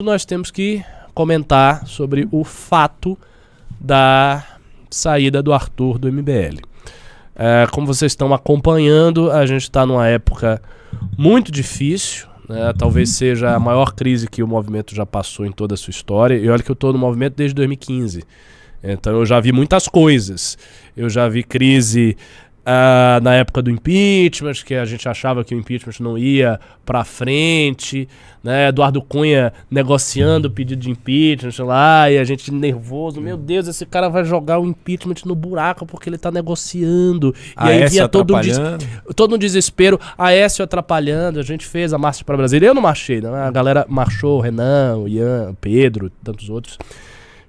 nós temos que comentar sobre o fato da saída do Arthur do MBL. Como vocês estão acompanhando, a gente está numa época muito difícil, né? Talvez seja a maior crise que o movimento já passou em toda a sua história. E olha que eu estou no movimento desde 2015. Então eu já vi muitas coisas. Eu já vi crise na época do impeachment, que a gente achava que o impeachment não ia para frente, né? Eduardo Cunha negociando o pedido de impeachment lá, e a gente nervoso, meu Deus, esse cara vai jogar o impeachment no buraco porque ele tá negociando. E aí vinha todo um desespero, Aécio atrapalhando, a gente fez a Marcha para Brasília. Eu não marchei, né? A galera marchou, o Renan, o Ian, o Pedro, tantos outros,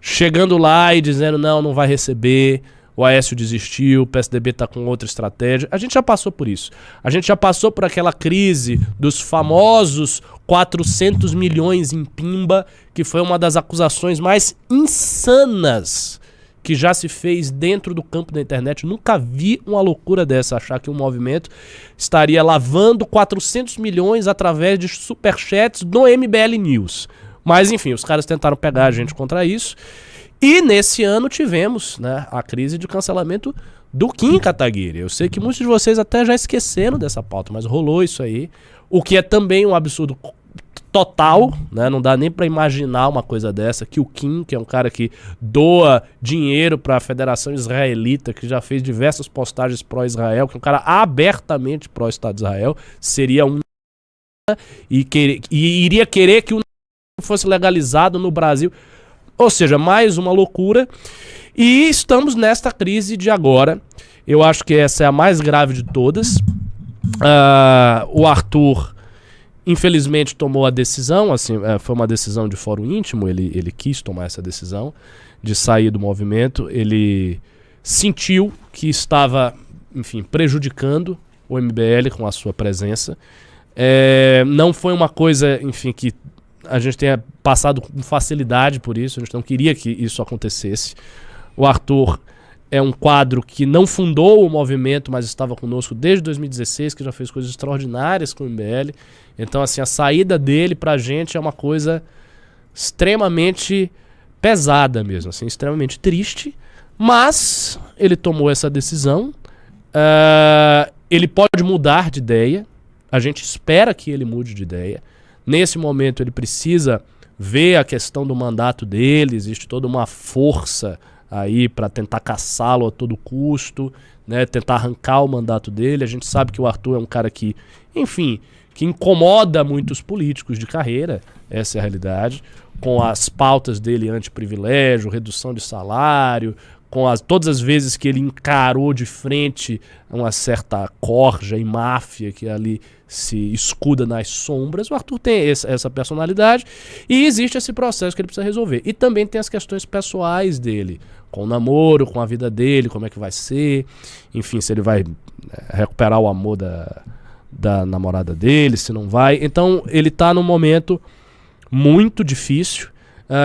chegando lá e dizendo não vai receber. O Aécio desistiu, o PSDB está com outra estratégia. A gente já passou por isso. A gente já passou por aquela crise dos famosos 400 milhões em pimba, que foi uma das acusações mais insanas que já se fez dentro do campo da internet. Nunca vi uma loucura dessa, achar que um movimento estaria lavando 400 milhões através de superchats do MBL News. Mas enfim, os caras tentaram pegar a gente contra isso. E nesse ano tivemos, né, a crise de cancelamento do Kim Kataguiri. Eu sei que muitos de vocês até já esqueceram dessa pauta, mas rolou isso aí. O que é também um absurdo total, né? Não dá nem pra imaginar uma coisa dessa, que o Kim, que é um cara que doa dinheiro pra Federação Israelita, que já fez diversas postagens pró-Israel, que é um cara abertamente pró-Estado de Israel, seria um e iria querer que o fosse legalizado no Brasil. Ou seja, mais uma loucura. E estamos nesta crise de agora. Eu acho que essa é a mais grave de todas. O Arthur, infelizmente, tomou a decisão. Assim, foi uma decisão de fórum íntimo. Ele quis tomar essa decisão de sair do movimento. Ele sentiu que estava, enfim, prejudicando o MBL com a sua presença. Não foi uma coisa, enfim, que a gente tenha passado com facilidade por isso, a gente não queria que isso acontecesse. O Arthur é um quadro que não fundou o movimento, mas estava conosco desde 2016, que já fez coisas extraordinárias com o MBL. Então, assim, a saída dele pra gente é uma coisa extremamente pesada mesmo, assim, extremamente triste. Mas ele tomou essa decisão. Ele pode mudar de ideia. A gente espera que ele mude de ideia. Nesse momento ele precisa ver a questão do mandato dele, existe toda uma força aí para tentar caçá-lo a todo custo, né, tentar arrancar o mandato dele. A gente sabe que o Arthur é um cara que, enfim, que incomoda muitos políticos de carreira, essa é a realidade, com as pautas dele anti-privilégio, redução de salário, com todas as vezes que ele encarou de frente uma certa corja e máfia que ali se escuda nas sombras. O Arthur tem essa personalidade e existe esse processo que ele precisa resolver. E também tem as questões pessoais dele, com o namoro, com a vida dele, como é que vai ser, enfim, se ele vai recuperar o amor da namorada dele, se não vai. Então ele está num momento muito difícil.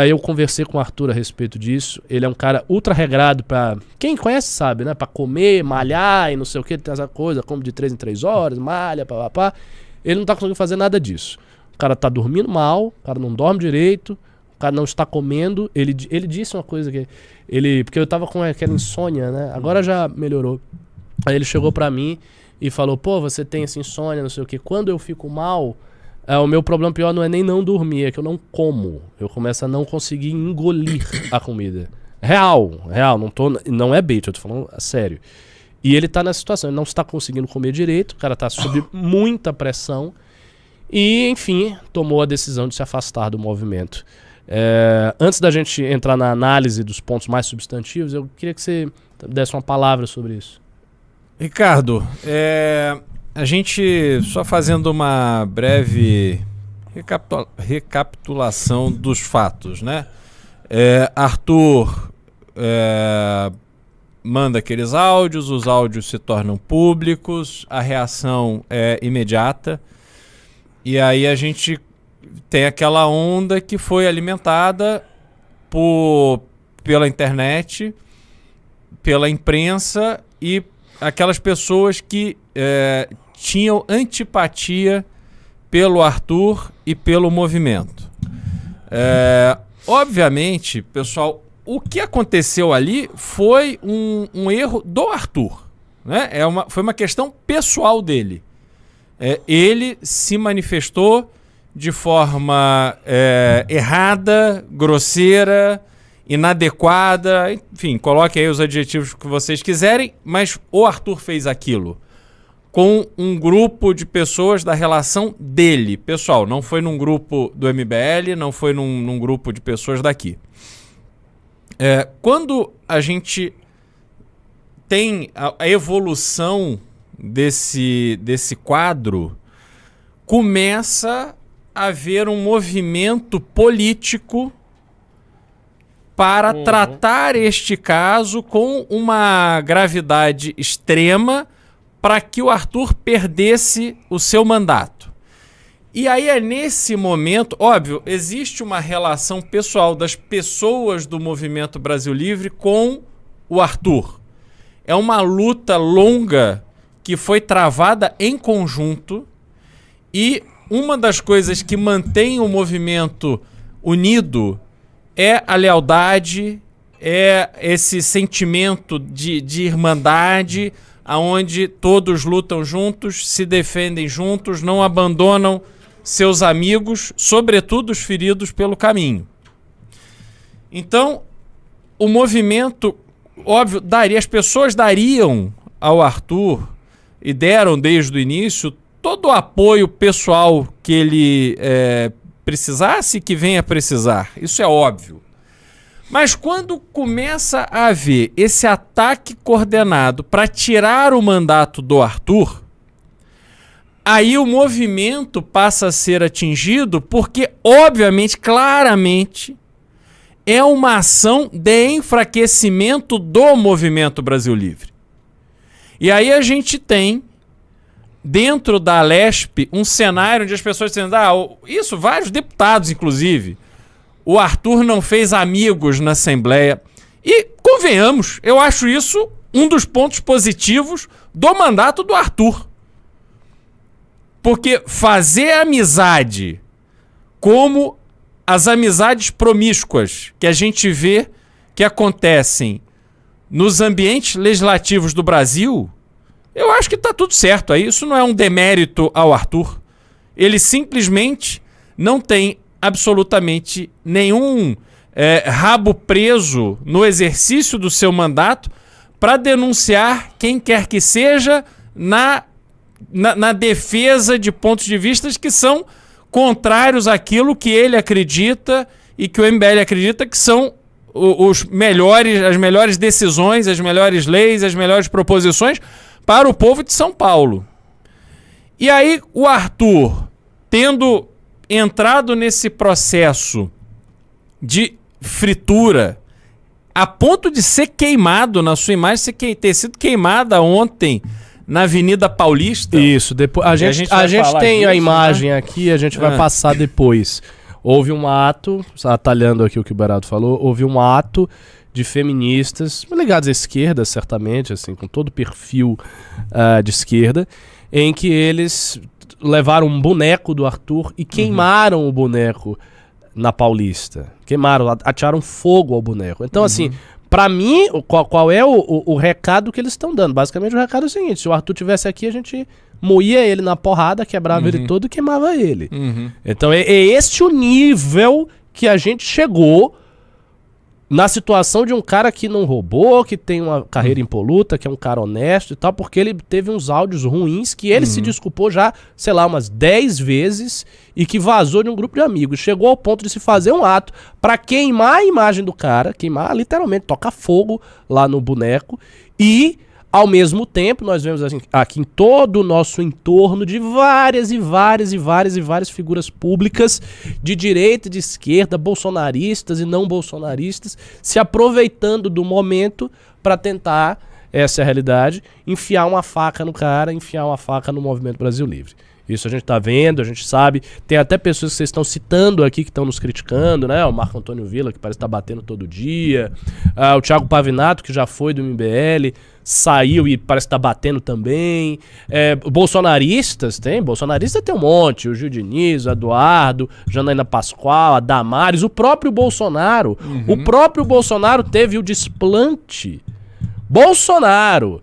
Eu conversei com o Arthur a respeito disso. Ele é um cara ultra regrado pra... Quem conhece sabe, né? Pra comer, malhar e não sei o que. Ele tem essa coisa, come de 3 em 3 horas, malha, papapá. Ele não tá conseguindo fazer nada disso. O cara tá dormindo mal, o cara não dorme direito, o cara não está comendo. Ele disse uma coisa que... Porque eu tava com aquela insônia, né? Agora já melhorou. Aí ele chegou pra mim e falou, pô, você tem essa insônia, não sei o que. Quando eu fico mal... o meu problema pior não é nem não dormir, é que eu não como. Eu começo a não conseguir engolir a comida. Real, não é bait, eu tô falando sério. E ele tá nessa situação, ele não está conseguindo comer direito, o cara tá sob muita pressão. E, enfim, tomou a decisão de se afastar do movimento. Antes da gente entrar na análise dos pontos mais substantivos, eu queria que você desse uma palavra sobre isso. Ricardo, a gente, só fazendo uma breve recapitulação dos fatos, né? Arthur manda aqueles áudios, os áudios se tornam públicos, a reação é imediata, e aí a gente tem aquela onda que foi alimentada pela internet, pela imprensa e aquelas pessoas que tinham antipatia pelo Arthur e pelo movimento. Obviamente, pessoal, o que aconteceu ali foi um erro do Arthur, né? Foi uma questão pessoal dele. Ele se manifestou de forma errada, grosseira, inadequada, enfim, coloque aí os adjetivos que vocês quiserem, mas o Arthur fez aquilo com um grupo de pessoas da relação dele. Pessoal, não foi num grupo do MBL, não foi num grupo de pessoas daqui. Quando a gente tem a evolução desse quadro, começa a haver um movimento político para tratar este caso com uma gravidade extrema para que o Arthur perdesse o seu mandato. E aí é nesse momento, óbvio, existe uma relação pessoal das pessoas do Movimento Brasil Livre com o Arthur. É uma luta longa que foi travada em conjunto, e uma das coisas que mantém o movimento unido é a lealdade, é esse sentimento de irmandade, aonde todos lutam juntos, se defendem juntos, não abandonam seus amigos, sobretudo os feridos pelo caminho. Então, o movimento, óbvio, as pessoas dariam ao Arthur, e deram desde o início, todo o apoio pessoal que ele precisasse e que venha a precisar. Isso é óbvio. Mas quando começa a haver esse ataque coordenado para tirar o mandato do Arthur, aí o movimento passa a ser atingido porque, obviamente, claramente, é uma ação de enfraquecimento do Movimento Brasil Livre. E aí a gente tem, dentro da Alesp, um cenário onde as pessoas dizem, isso, vários deputados, inclusive, o Arthur não fez amigos na Assembleia. E, convenhamos, eu acho isso um dos pontos positivos do mandato do Arthur. Porque fazer amizade como as amizades promíscuas que a gente vê que acontecem nos ambientes legislativos do Brasil, eu acho que está tudo certo aí. Isso não é um demérito ao Arthur. Ele simplesmente não tem absolutamente nenhum rabo preso no exercício do seu mandato para denunciar quem quer que seja na defesa de pontos de vista que são contrários àquilo que ele acredita e que o MBL acredita que são as melhores decisões, as melhores leis, as melhores proposições para o povo de São Paulo. E aí o Arthur, tendo entrado nesse processo de fritura, a ponto de ser queimado na sua imagem, ter sido queimada ontem na Avenida Paulista. Isso, depois a gente tem disso, a imagem, né? Aqui, a gente vai passar depois. Houve um ato, atalhando aqui o que o Berardo falou, houve um ato de feministas, ligados à esquerda, certamente, assim, com todo o perfil de esquerda, em que eles levaram um boneco do Arthur e queimaram o boneco na Paulista. Atiraram fogo ao boneco. Então, assim, pra mim, qual é o recado que eles estão dando? Basicamente, o recado é o seguinte: se o Arthur tivesse aqui, a gente moía ele na porrada, quebrava ele todo e queimava ele. Então, é este o nível que a gente chegou na situação de um cara que não roubou, que tem uma carreira impoluta, que é um cara honesto e tal, porque ele teve uns áudios ruins que ele se desculpou já, sei lá, umas 10 vezes e que vazou de um grupo de amigos. Chegou ao ponto de se fazer um ato pra queimar a imagem do cara, queimar literalmente, tocar fogo lá no boneco e, ao mesmo tempo, nós vemos assim, aqui em todo o nosso entorno de várias figuras públicas de direita e de esquerda, bolsonaristas e não bolsonaristas, se aproveitando do momento para tentar, essa é a realidade, enfiar uma faca no cara, enfiar uma faca no Movimento Brasil Livre. Isso a gente tá vendo, a gente sabe. Tem até pessoas que vocês estão citando aqui que estão nos criticando, né? O Marco Antônio Villa, que parece estar batendo todo dia. O Thiago Pavinato, que já foi do MBL, saiu e parece estar batendo também. Bolsonaristas, bolsonarista tem um monte. O Gil Diniz, o Eduardo, Janaína Pascoal, a Damares, o próprio Bolsonaro. O próprio Bolsonaro teve o desplante. Bolsonaro,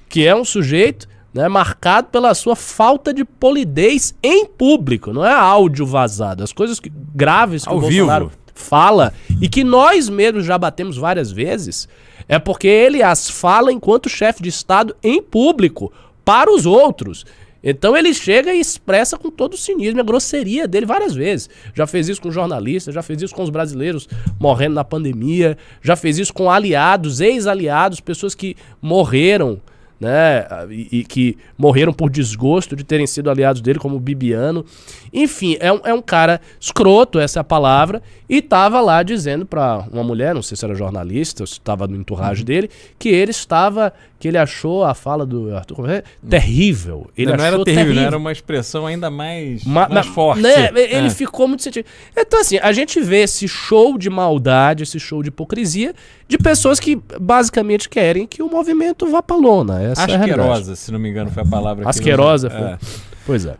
que é um sujeito, né, marcado pela sua falta de polidez em público, não é áudio vazado. As coisas graves que ao o Bolsonaro vivo fala e que nós mesmos já batemos várias vezes, é porque ele as fala enquanto chefe de Estado em público, para os outros. Então ele chega e expressa com todo o cinismo, a grosseria dele várias vezes. Já fez isso com jornalistas, já fez isso com os brasileiros morrendo na pandemia, já fez isso com aliados, ex-aliados, pessoas que morreram, né, e que morreram por desgosto de terem sido aliados dele, como o Bibiano. Enfim, é um cara escroto, essa é a palavra, e tava lá dizendo pra uma mulher, não sei se era jornalista ou se tava no entourage dele, que ele achou a fala do Arthur terrível. Ele não achou era terrível, terrível. né? Era uma expressão ainda mais forte. Né? Ele ficou muito sentido. Então, assim, a gente vê esse show de maldade, esse show de hipocrisia de pessoas que basicamente querem que o movimento vá pra lona. Essa é a realidade. Asquerosa, se não me engano, foi a palavra que Asquerosa foi. Pois é.